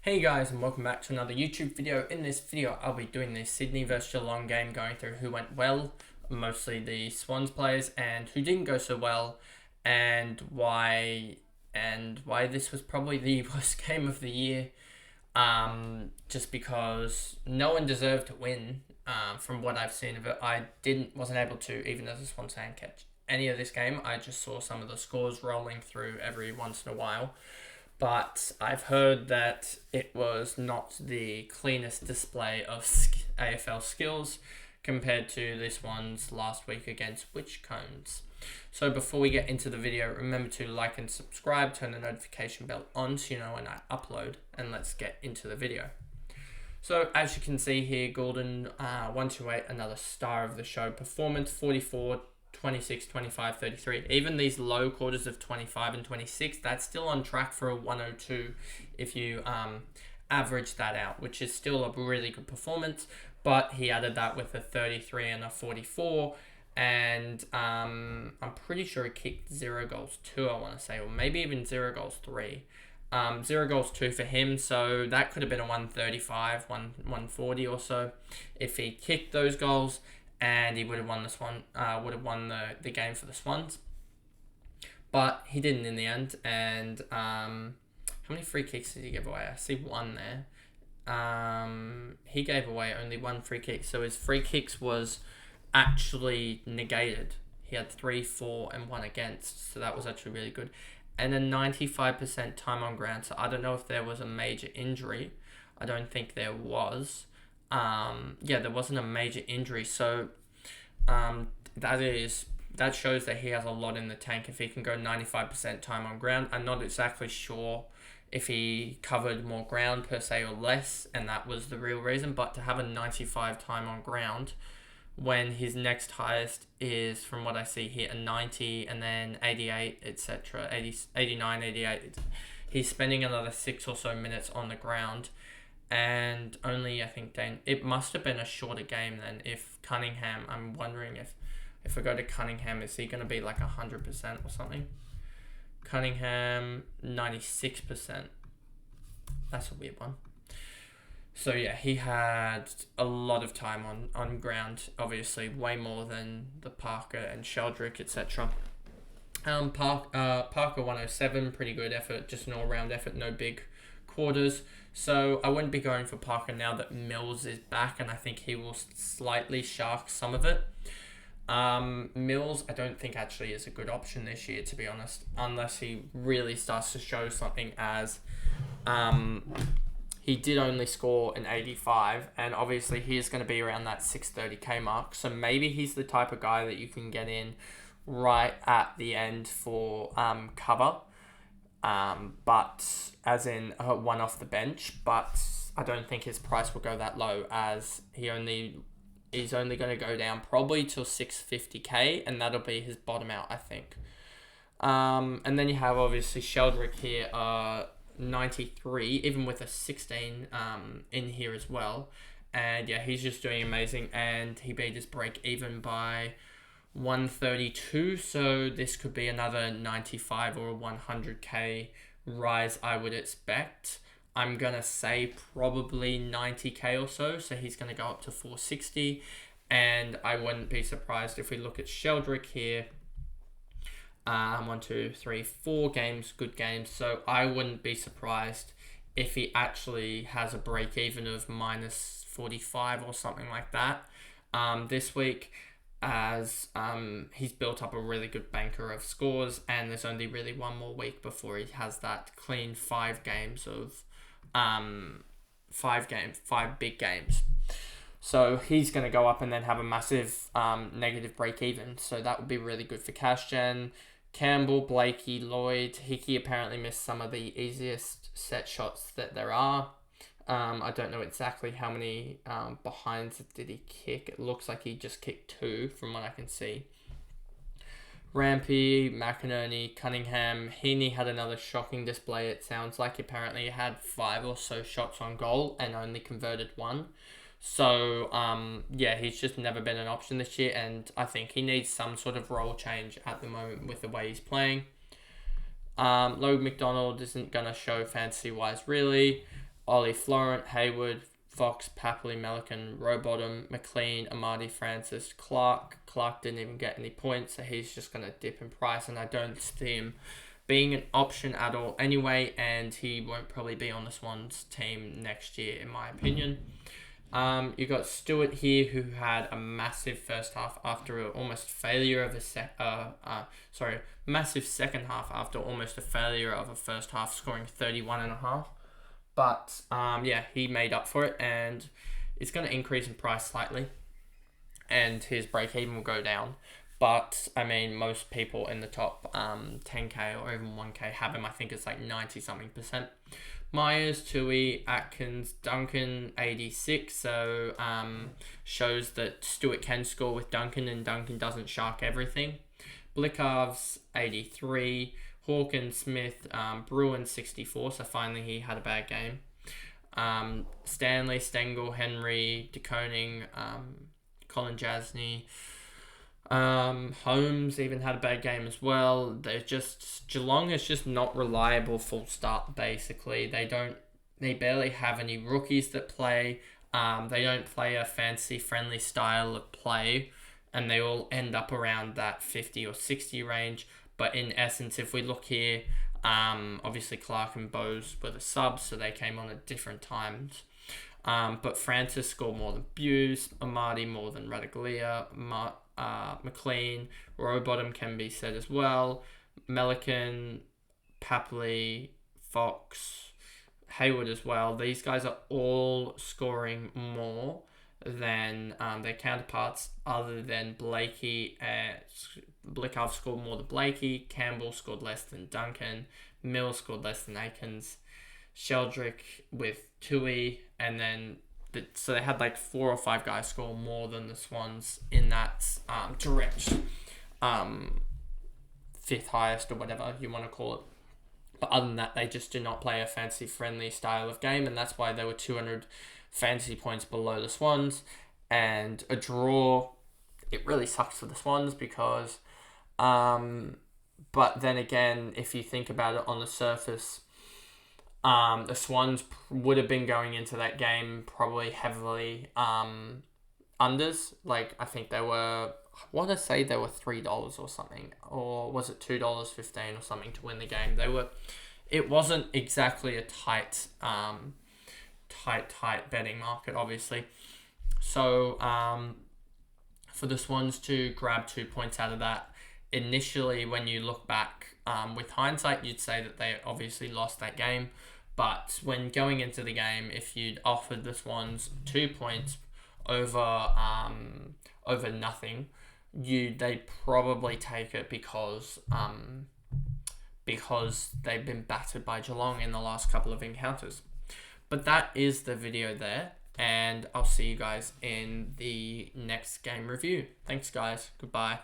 Hey guys, and welcome back to another YouTube video. In this video I'll be doing the Sydney versus Geelong game, going through who went well, mostly the Swans players, and who didn't go so well, and why this was probably the worst game of the year. Just because no one deserved to win. From what I've seen of it, wasn't able to, even as a Swans fan, catch any of this game. I just saw some of the scores rolling through every once in a while. But I've heard that it was not the cleanest display of AFL skills compared to this one's last week against Witchcombes. So before we get into the video, remember to like and subscribe, turn the notification bell on so you know when I upload, and let's get into the video. So as you can see here, Gulden 128, another star of the show performance, 44, 26, 25, 33. Even these low quarters of 25 and 26, that's still on track for a 102 if you average that out, which is still a really good performance. But he added that with a 33 and a 44, and I'm pretty sure he kicked 0 goals 2, I want to say, or maybe even 0 goals 3. 0 goals 2 for him, so that could have been a 135, 140 or so if he kicked those goals, and he would have won the game for the Swans. But he didn't in the end. And how many free kicks did he give away? I see one there. He gave away only one free kick, so his free kicks was actually negated. He had 3, 4, and 1 against, so that was actually really good. And a 95% time on ground, so I don't know if there was a major injury. I don't think there was. There wasn't a major injury, so that shows that he has a lot in the tank if he can go 95% time on ground. I'm not exactly sure if he covered more ground per se or less, and that was the real reason, but to have a 95 time on ground when his next highest is, from what I see here, a 90 and then 88, etc., 89, 88, he's spending another 6 or so minutes on the ground. And only, I think, it must have been a shorter game than if Cunningham. I'm wondering if I go to Cunningham, is he going to be like 100% or something? Cunningham, 96%. That's a weird one. So yeah, he had a lot of time on ground, obviously way more than the Parker and Sheldrick, etc. Parker 107, pretty good effort, just an all-round effort, no big quarters. So I wouldn't be going for Parker now that Mills is back, and I think he will slightly shark some of it. Mills, I don't think actually is a good option this year, to be honest, unless he really starts to show something, as he did only score an 85, and obviously he's going to be around that 630k mark. So maybe he's the type of guy that you can get in right at the end for cover. But as in one off the bench, but I don't think his price will go that low, as he's only going to go down probably till 650k, and that'll be his bottom out, I think. And then you have obviously Sheldrick here, 93, even with a 16 in here as well, and yeah, he's just doing amazing, and he beat his break even by 132, so this could be another 95 or 100k rise, I would expect. I'm gonna say probably 90k or so he's gonna go up to 460, and I wouldn't be surprised if we look at Sheldrick here. 1, 2, 3, 4 games, good games, so I wouldn't be surprised if he actually has a break even of minus 45 or something like that this week, as he's built up a really good banker of scores, and there's only really one more week before he has that clean 5 games of 5 big games. So he's going to go up and then have a massive negative break even, so that would be really good for cash gen. Campbell, Blakey, Lloyd, Hickey apparently missed some of the easiest set shots that there are. I don't know exactly how many behinds did he kick. It looks like he just kicked 2 from what I can see. Rampy, McInerney, Cunningham, Heaney had another shocking display. It sounds like apparently he had 5 or so shots on goal and only converted 1. So, he's just never been an option this year, and I think he needs some sort of role change at the moment with the way he's playing. Logan McDonald isn't going to show fantasy-wise, really. Ollie Florent, Hayward, Fox, Papley, Melican, Rowbottom, McLean, Amadi, Francis, Clark. Clark didn't even get any points, so he's just going to dip in price, and I don't see him being an option at all anyway, and he won't probably be on the Swans team next year, in my opinion. You got Stewart here, who had a massive first half after a massive second half after almost a failure of a first half, scoring 31.5. But he made up for it, and it's going to increase in price slightly, and his break even will go down. But I mean, most people in the top 10k or even 1k have him. I think it's like 90-something%. Myers, Tui, Atkins, Duncan, 86. So shows that Stewart can score with Duncan, and Duncan doesn't shark everything. Blicavs, 83. Hawkins, Smith, Bruin, 64. So finally he had a bad game. Stanley, Stengel, Henry, DeConing, Colin Jasny. Holmes even had a bad game as well. Geelong is just not reliable full start, basically. They barely have any rookies that play. They don't play a fancy friendly style of play, and they all end up around that 50 or 60 range. But in essence, if we look here, obviously Clark and Bowes were the subs, so they came on at different times. But Francis scored more than Buse, Amadi more than Radaglia, McLean, Rowbottom can be said as well, Melican, Papley, Fox, Hayward as well. These guys are all scoring more than their counterparts, other than Blakey. Blickoff scored more than Blakey, Campbell scored less than Duncan, Mills scored less than Aikens, Sheldrick with Tui, and then so they had like 4 or 5 guys score more than the Swans in that direct fifth highest or whatever you want to call it. But other than that, they just do not play a fancy friendly style of game, and that's why they were 200 fantasy points below the Swans. And a draw, it really sucks for the Swans because, but then again, if you think about it on the surface, the Swans would have been going into that game probably heavily unders. Like, I think they were, I want to say they were $3 or something, or was it $2.15 or something to win the game. It wasn't exactly a tight betting market, obviously. So for the Swans to grab 2 points out of that, initially when you look back with hindsight, you'd say that they obviously lost that game. But when going into the game, if you'd offered the Swans 2 points over nothing, they'd probably take it because they've been battered by Geelong in the last couple of encounters. But that is the video there, and I'll see you guys in the next game review. Thanks, guys. Goodbye.